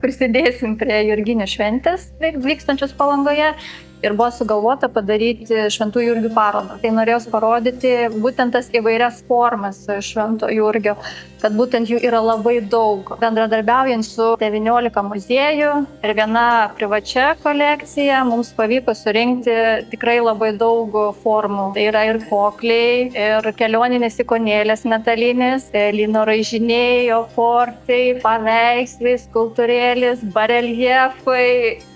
prisidėsim prie Jurginių šventės vykstančios Palangoje. Ir buvo sugalvota padaryti Šventų Jurgių parodą. Tai norėjau parodyti būtent tas įvairias formas Švento Jurgio, kad būtent jų yra labai daug. Bendradarbiaujant su 19 muziejų ir viena privačia kolekcija, mums pavyko surinkti tikrai labai daug formų. Tai yra ir kokliai, ir kelioninės ikonėlės metalinės, lino raižiniai, ofortai, paveikslai, skulptūrėlės, bareljefai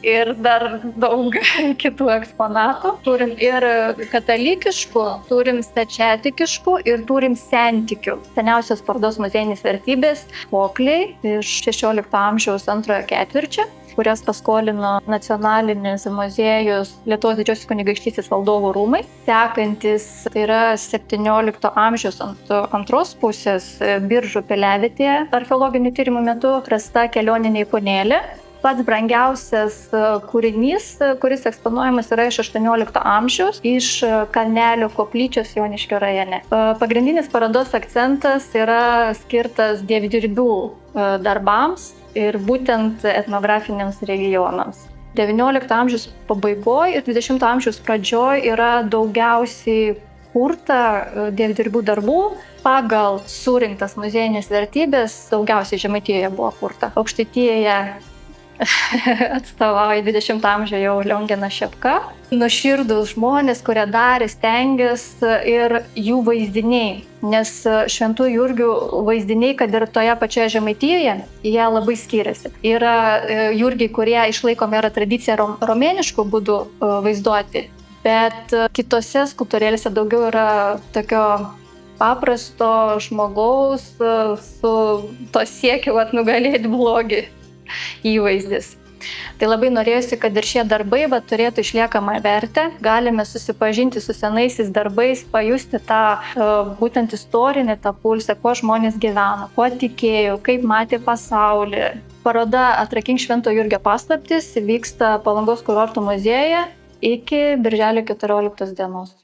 ir dar daug kitų eksponatų. Turim ir katalikiškų, turim stačiatikiškų ir turim sentikių. Seniausios parodos muziejinės vertybės kokliai iš 16 amžiaus antrojo ketvirčio, kurias paskolino Nacionalinis muziejus Lietuvos Didžiosios kunigaikštystės valdovų rūmai. Sekantis, tai yra 17 amžiaus antros pusės Biržų piliavietėje archeologinių tyrimų metu rasta kelioninė ikonėlė. Pats brangiausias kūrinys, kuris eksponuojamas, yra iš 18 amžiaus, iš Kalnelio koplyčios Joniškio rajone. Pagrindinis parodos akcentas yra skirtas dievdirbių darbams ir būtent etnografiniams regionams. 19 amžiaus pabaigoje ir 20 amžiaus pradžioje yra daugiausiai kurta dievdirbių darbų. Pagal surinktas muziejinės vertybės daugiausiai Žemaitijoje buvo kurta. Aukštaitijoje atstovauja 20 amžiuje jau Lionginas Šepka. Nuoširdūs žmonės, kurie darė, stengėsi, ir jų vaizdiniai. Nes Šventų Jurgių vaizdiniai, kad ir toje pačioje Žemaitijoje, jie labai skiriasi. Yra jurgiai, kurie išlaikomi yra tradicija romėniškų būdų vaizduoti, bet kitose skulptūrėlėse daugiau yra tokio paprasto žmogaus su to siekiu nugalėti blogį įvaizdis. Tai labai norėjusi, kad ir šie darbai turėtų išliekamą vertę. Galime susipažinti su senaisiais darbais, pajusti tą būtent istorinį tą pulsą, kuo žmonės gyveno, kuo tikėjo, kaip matė pasaulį. Paroda Atrakink Švento Jurgio paslaptis vyksta Palangos kurorto muziejuje iki birželio 14 dienos.